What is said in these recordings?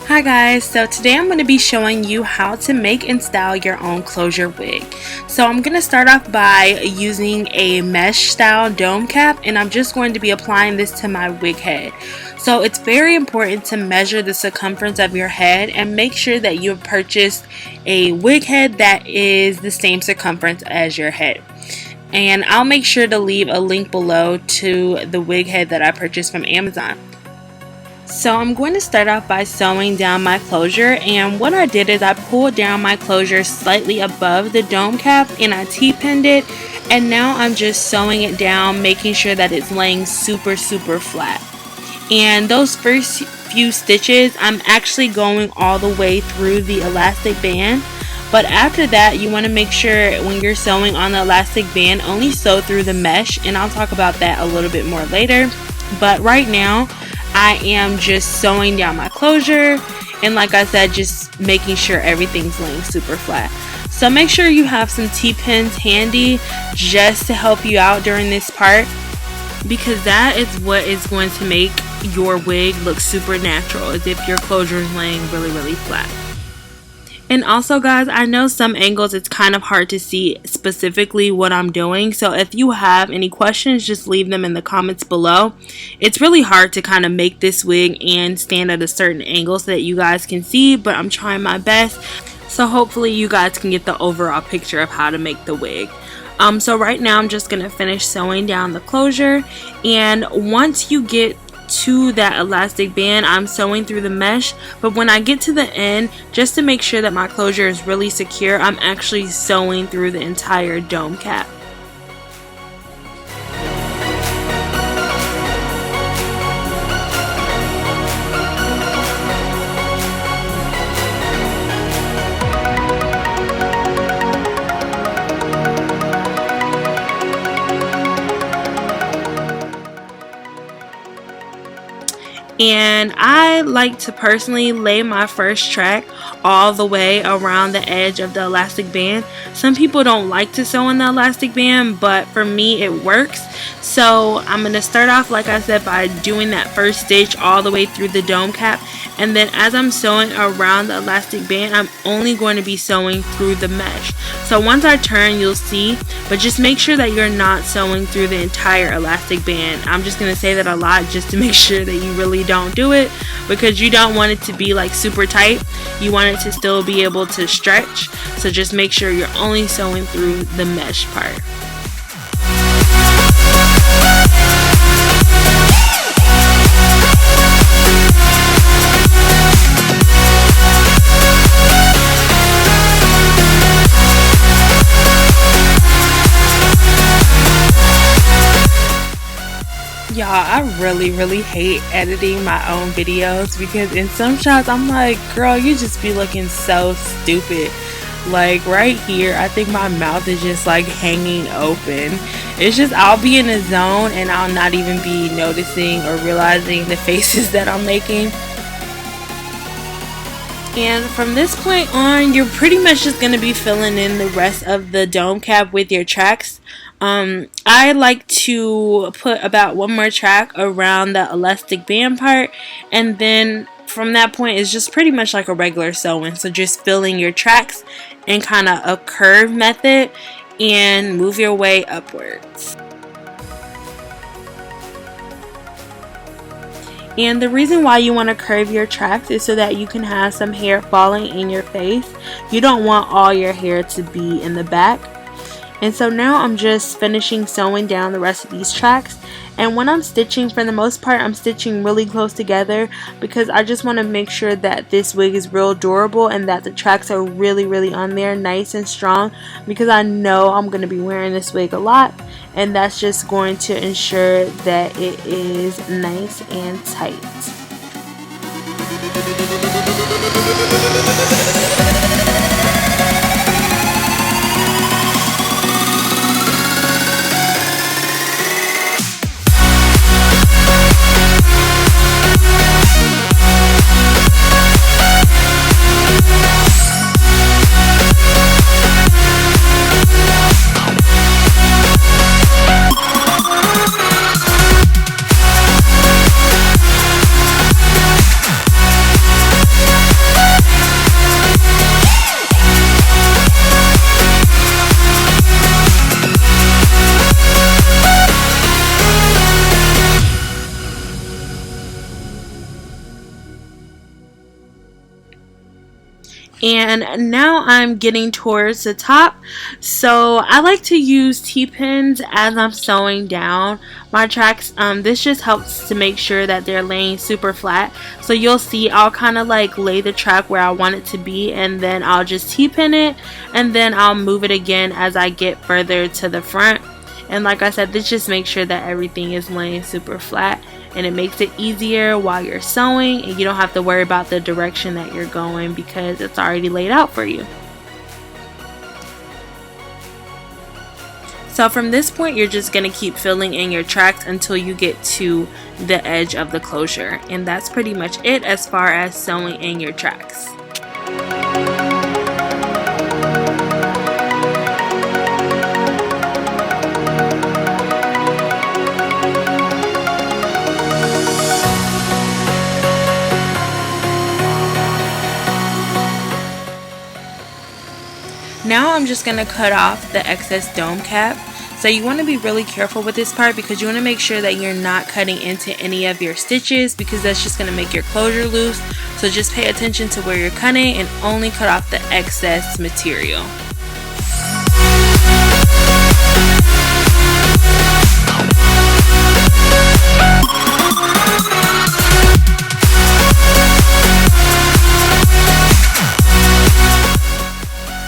Hi guys, so today I'm going to be showing you how to make and style your own closure wig. So I'm going to start off by using a mesh style dome cap, and I'm just going to be applying this to my wig head. So it's very important to measure the circumference of your head and make sure that you've purchased a wig head that is the same circumference as your head. And I'll make sure to leave a link below to the wig head that I purchased from Amazon. So I'm going to start off by sewing down my closure, and what I did is I pulled down my closure slightly above the dome cap and I T-pinned it, and now I'm just sewing it down, making sure that it's laying super flat. And those first few stitches I'm actually going all the way through the elastic band, but after that you want to make sure when you're sewing on the elastic band only sew through the mesh, and I'll talk about that a little bit more later. But right now I am just sewing down my closure, and like I said, just making sure everything's laying super flat. So make sure you have some T-pins handy just to help you out during this part, because that is what is going to make your wig look super natural, as if your closure is laying really flat. And also guys, I know some angles it's kind of hard to see specifically what I'm doing, so if you have any questions, just leave them in the comments below. It's really hard to kind of make this wig and stand at a certain angle so that you guys can see, but I'm trying my best, so hopefully you guys can get the overall picture of how to make the wig. So right now I'm just going to finish sewing down the closure, and once you get to that elastic band, I'm sewing through the mesh, but when I get to the end, just to make sure that my closure is really secure, I'm actually sewing through the entire dome cap. And I like to personally lay my first track all the way around the edge of the elastic band. Some people don't like to sew in the elastic band, but for me it works. So I'm going to start off, like I said, by doing that first stitch all the way through the dome cap, and then as I'm sewing around the elastic band, I'm only going to be sewing through the mesh. So once I turn, you'll see, but just make sure that you're not sewing through the entire elastic band. I'm just going to say that a lot just to make sure that you really don't do it, because you don't want it to be like super tight. You want it to still be able to stretch, so just make sure you're only sewing through the mesh part. Y'all, I really hate editing my own videos, because in some shots I'm like, girl, you just be looking so stupid. Like right here, I think my mouth is just like hanging open. It's just, I'll be in a zone and I'll not even be noticing or realizing the faces that I'm making. And from this point on, you're pretty much just going to be filling in the rest of the dome cap with your tracks. I like to put about one more track around the elastic band part, and then from that point it's just pretty much like a regular sewing. So just filling your tracks in kind of a curve method and move your way upwards. And the reason why you want to curve your tracks is so that you can have some hair falling in your face. You don't want all your hair to be in the back. And so now I'm just finishing sewing down the rest of these tracks, and when I'm stitching, for the most part I'm stitching really close together, because I just want to make sure that this wig is real durable and that the tracks are really on there, nice and strong, because I know I'm going to be wearing this wig a lot, and that's just going to ensure that it is nice and tight. And now I'm getting towards the top, so I like to use T-pins as I'm sewing down my tracks. This just helps to make sure that they're laying super flat. So you'll see I'll kind of like lay the track where I want it to be, and then I'll just T-pin it, and then I'll move it again as I get further to the front. And like I said, this just makes sure that everything is laying super flat, and it makes it easier while you're sewing, and you don't have to worry about the direction that you're going because it's already laid out for you. So from this point, you're just going to keep filling in your tracks until you get to the edge of the closure, and that's pretty much it as far as sewing in your tracks. Now I'm just going to cut off the excess dome cap. So you want to be really careful with this part because you want to make sure that you're not cutting into any of your stitches, because that's just going to make your closure loose. So just pay attention to where you're cutting and only cut off the excess material.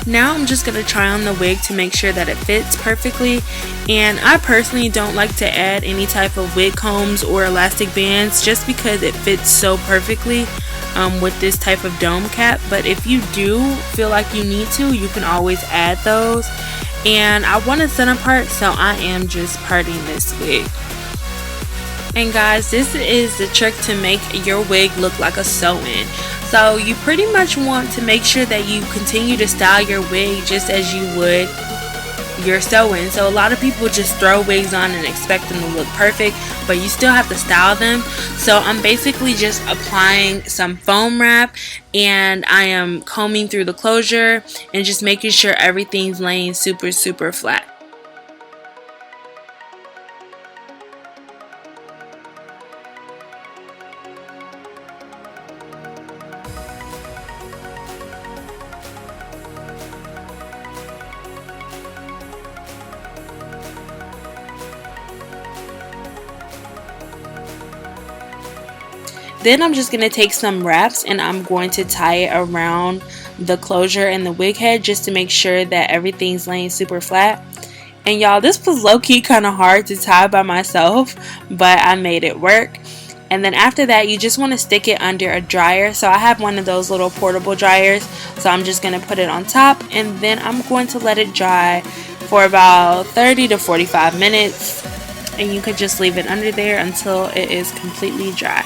Now I'm just going to try on the wig to make sure that it fits perfectly, and I personally don't like to add any type of wig combs or elastic bands just because it fits so perfectly with this type of dome cap. But if you do feel like you need to, you can always add those. And I want to center part, so I am just parting this wig. And guys, this is the trick to make your wig look like a sew-in. So you pretty much want to make sure that you continue to style your wig just as you would your sew-in. So a lot of people just throw wigs on and expect them to look perfect, but you still have to style them. So I'm basically just applying some foam wrap, and I am combing through the closure and just making sure everything's laying super flat. Then I'm just going to take some wraps and I'm going to tie it around the closure and the wig head just to make sure that everything's laying super flat. And y'all, this was low-key kind of hard to tie by myself, but I made it work. And then after that, you just want to stick it under a dryer. So I have one of those little portable dryers, so I'm just going to put it on top, and then I'm going to let it dry for about 30 to 45 minutes. And you could just leave it under there until it is completely dry.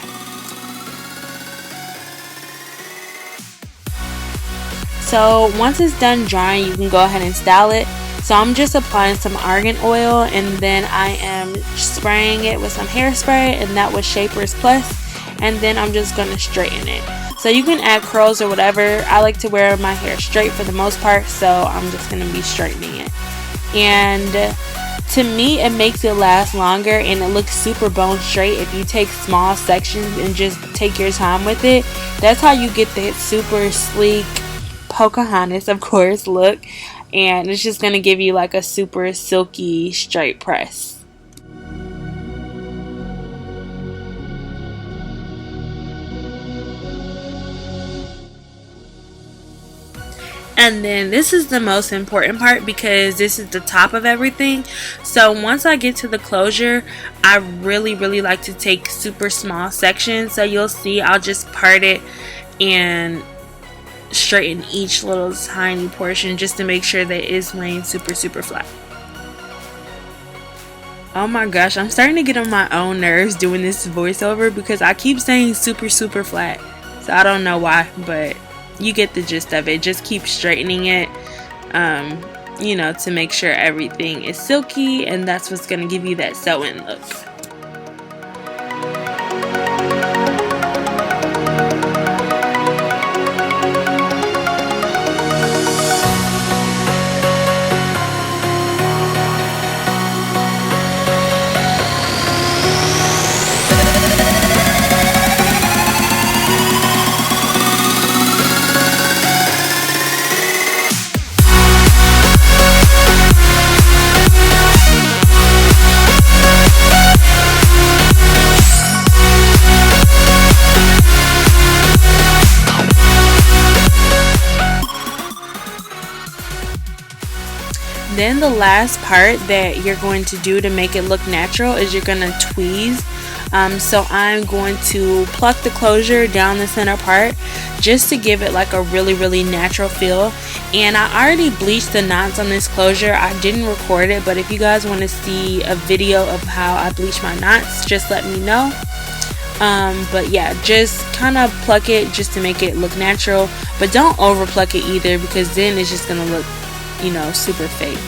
So once it's done drying, you can go ahead and style it. So I'm just applying some argan oil, and then I am spraying it with some hairspray, and that was Shaper's Plus. And then I'm just going to straighten it. So you can add curls or whatever. I like to wear my hair straight for the most part, so I'm just going to be straightening it. And to me, it makes it last longer and it looks super bone straight if you take small sections and just take your time with it. That's how you get that super sleek Pocahontas, of course, look, and it's just going to give you like a super silky straight press. And then this is the most important part because this is the top of everything. So once I get to the closure, I really like to take super small sections. So you'll see I'll just part it and straighten each little tiny portion just to make sure that it's laying super flat. Oh my gosh, I'm starting to get on my own nerves doing this voiceover because I keep saying super flat. So I don't know why, but you get the gist of it. Just keep straightening it, you know, to make sure everything is silky, and that's what's going to give you that sew-in look. Then the last part that you're going to do to make it look natural is you're going to tweeze. So I'm going to pluck the closure down the center part just to give it like a really natural feel. And I already bleached the knots on this closure. I didn't record it, but if you guys want to see a video of how I bleach my knots, just let me know. But yeah, just kind of pluck it just to make it look natural, but don't over pluck it either, because then it's just gonna look, you know, super fake.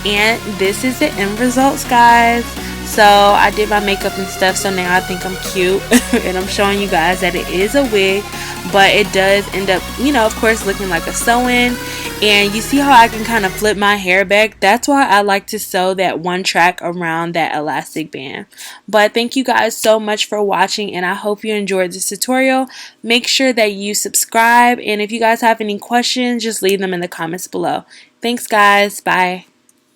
And this is the end results, guys. So I did my makeup and stuff, so now I think I'm cute and I'm showing you guys that it is a wig, but it does end up, you know, of course, looking like a sew-in. And you see how I can kind of flip my hair back? That's why I like to sew that one track around that elastic band. But thank you guys so much for watching, and I hope you enjoyed this tutorial. Make sure that you subscribe, and if you guys have any questions, just leave them in the comments below. Thanks, guys. Bye.